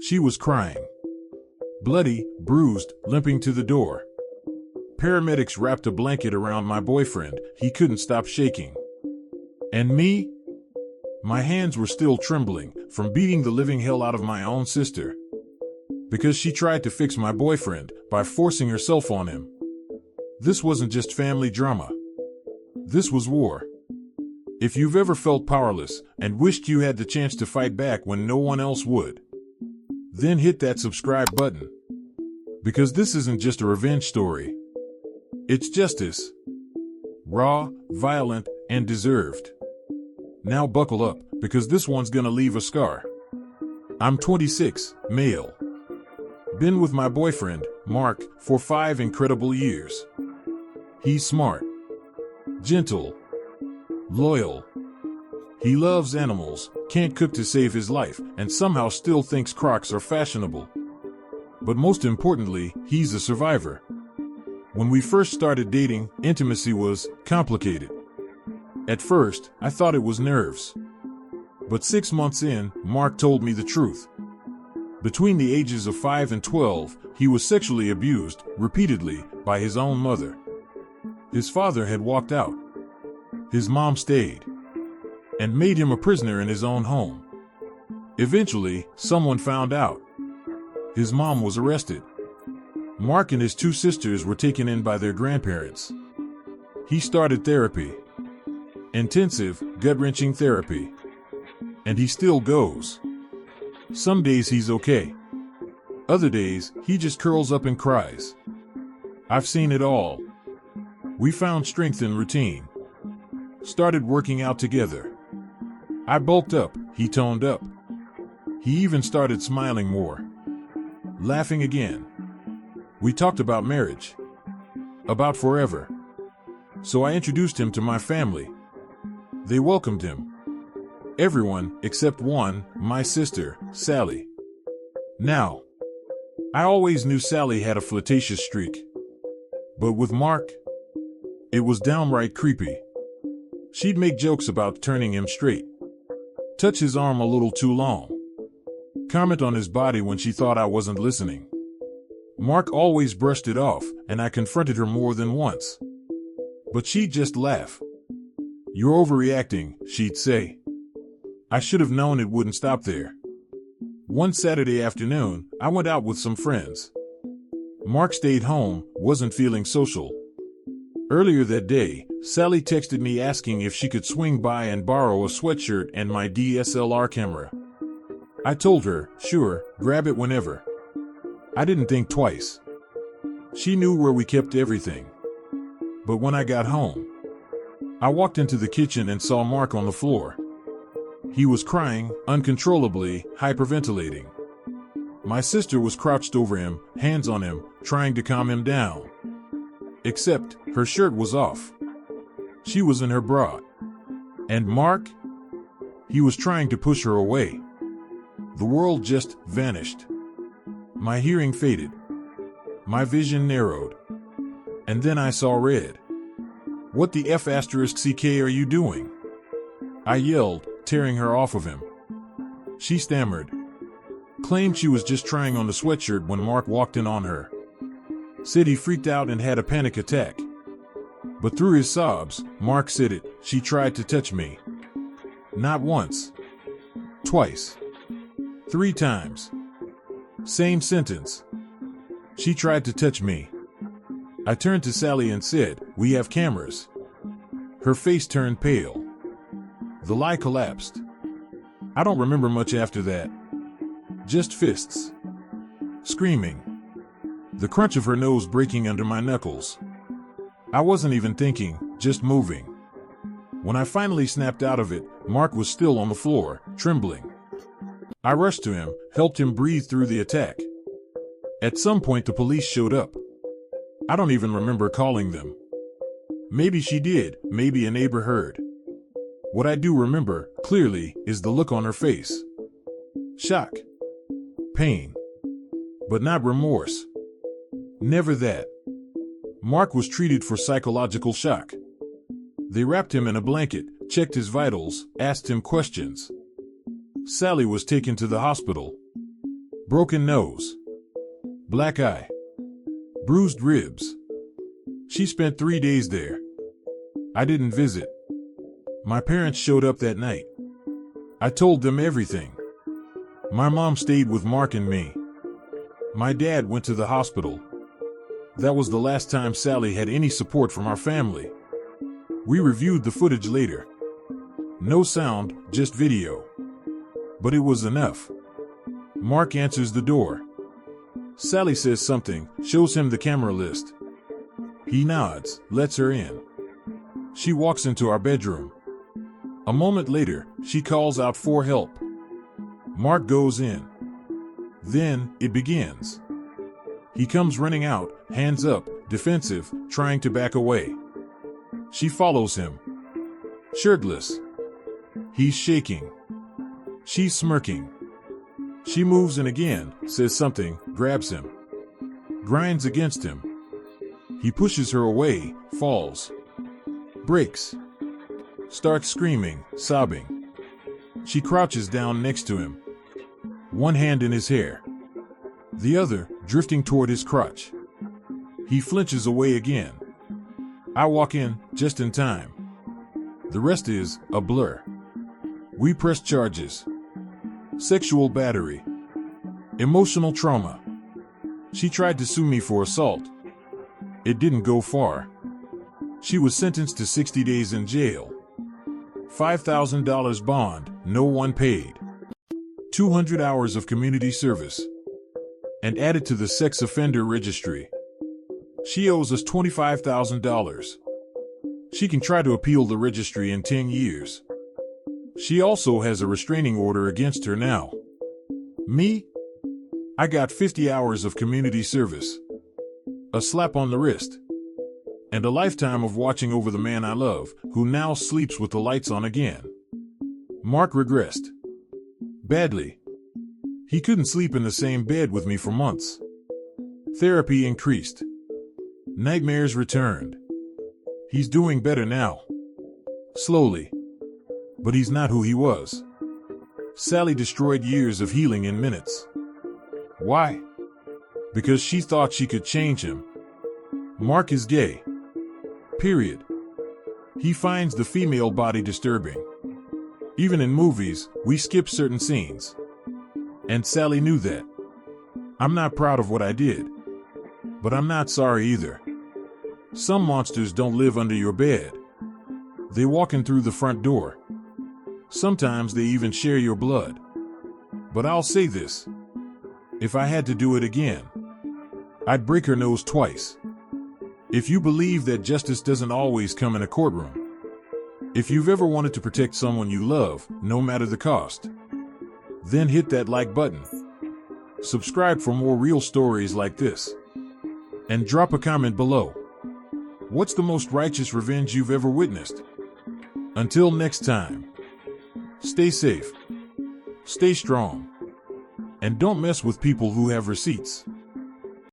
She was crying. Bloody, bruised, limping to the door. Paramedics wrapped a blanket around my boyfriend. He couldn't stop shaking. And me? My hands were still trembling from beating the living hell out of my own sister. Because she tried to fix my boyfriend by forcing herself on him. This wasn't just family drama. This was war. If you've ever felt powerless and wished you had the chance to fight back when no one else would, then hit that subscribe button. Because this isn't just a revenge story. It's justice. Raw, violent, and deserved. Now buckle up, because this one's gonna leave a scar. I'm 26, male. Been with my boyfriend, Mark, for 5 incredible years. He's smart, gentle, loyal. He loves animals, can't cook to save his life, and somehow still thinks Crocs are fashionable. But most importantly, he's a survivor. When we first started dating, intimacy was complicated. At first, I thought it was nerves. But 6 months in, Mark told me the truth. Between the ages of 5 and 12, he was sexually abused, repeatedly, by his own mother. His father had walked out. His mom stayed. And made him a prisoner in his own home. Eventually, someone found out. His mom was arrested. Mark and his 2 sisters were taken in by their grandparents. He started therapy. Intensive, gut-wrenching therapy. And he still goes. Some days he's okay. Other days, he just curls up and cries. I've seen it all. We found strength in routine. Started working out together. I bulked up, he toned up. He even started smiling more. Laughing again. We talked about marriage. About forever. So I introduced him to my family. They welcomed him. Everyone, except one, my sister, Sally. Now, I always knew Sally had a flirtatious streak. But with Mark, it was downright creepy. She'd make jokes about turning him straight. Touch his arm a little too long. Comment on his body when she thought I wasn't listening. Mark always brushed it off, and I confronted her more than once. But she'd just laugh. You're overreacting, she'd say. I should have known it wouldn't stop there. One Saturday afternoon, I went out with some friends. Mark stayed home, wasn't feeling social. Earlier that day, Sally texted me asking if she could swing by and borrow a sweatshirt and my DSLR camera. I told her, sure, grab it whenever. I didn't think twice. She knew where we kept everything. But when I got home, I walked into the kitchen and saw Mark on the floor. He was crying, uncontrollably, hyperventilating. My sister was crouched over him, hands on him, trying to calm him down. Except, her shirt was off. She was in her bra. And Mark? He was trying to push her away. The world just vanished. My hearing faded. My vision narrowed. And then I saw red. What the F***ck are you doing? I yelled, tearing her off of him. She stammered. Claimed she was just trying on the sweatshirt when Mark walked in on her. Said he freaked out and had a panic attack. But through his sobs, Mark said it, she tried to touch me. Not once. Twice. 3 times. Same sentence. She tried to touch me. I turned to Sally and said, we have cameras. Her face turned pale. The lie collapsed. I don't remember much after that. Just fists. Screaming. The crunch of her nose breaking under my knuckles. I wasn't even thinking, just moving. When I finally snapped out of it, Mark was still on the floor, trembling. I rushed to him, helped him breathe through the attack. At some point the police showed up. I don't even remember calling them. Maybe she did, maybe a neighbor heard. What I do remember, clearly, is the look on her face. Shock. Pain. But not remorse. Never that. Mark was treated for psychological shock. They wrapped him in a blanket, checked his vitals, asked him questions. Sally was taken to the hospital. Broken nose. Black eye. Bruised ribs. She spent 3 days there. I didn't visit. My parents showed up that night. I told them everything. My mom stayed with Mark and me. My dad went to the hospital. That was the last time Sally had any support from our family. We reviewed the footage later. No sound, just video. But it was enough. Mark answers the door. Sally says something, shows him the camera list. He nods, lets her in. She walks into our bedroom. A moment later, she calls out for help. Mark goes in. Then, it begins. He comes running out, hands up, defensive, trying to back away. She follows him. Shirtless. He's shaking. She's smirking. She moves in again, says something, grabs him. Grinds against him. He pushes her away, falls. Breaks. Starts screaming, sobbing. She crouches down next to him. One hand in his hair. The other, drifting toward his crotch. He flinches away again. I walk in, just in time. The rest is a blur. We press charges. Sexual battery. Emotional trauma. She tried to sue me for assault. It didn't go far. She was sentenced to 60 days in jail. $5,000 bond, no one paid. 200 hours of community service. And added to the sex offender registry. She owes us $25,000. She can try to appeal the registry in 10 years. She also has a restraining order against her now. Me? I got 50 hours of community service. A slap on the wrist. And a lifetime of watching over the man I love, who now sleeps with the lights on again. Mark regressed. Badly. He couldn't sleep in the same bed with me for months. Therapy increased. Nightmares returned. He's doing better now. Slowly. But he's not who he was. Sally destroyed years of healing in minutes. Why? Because she thought she could change him. Mark is gay. Period. He finds the female body disturbing. Even in movies, we skip certain scenes. And Sally knew that. I'm not proud of what I did. But I'm not sorry either. Some monsters don't live under your bed. They walk in through the front door. Sometimes they even share your blood. But I'll say this. If I had to do it again, I'd break her nose twice. If you believe that justice doesn't always come in a courtroom, if you've ever wanted to protect someone you love, no matter the cost, then hit that like button. Subscribe for more real stories like this. And drop a comment below. What's the most righteous revenge you've ever witnessed? Until next time, stay safe, stay strong, and don't mess with people who have receipts.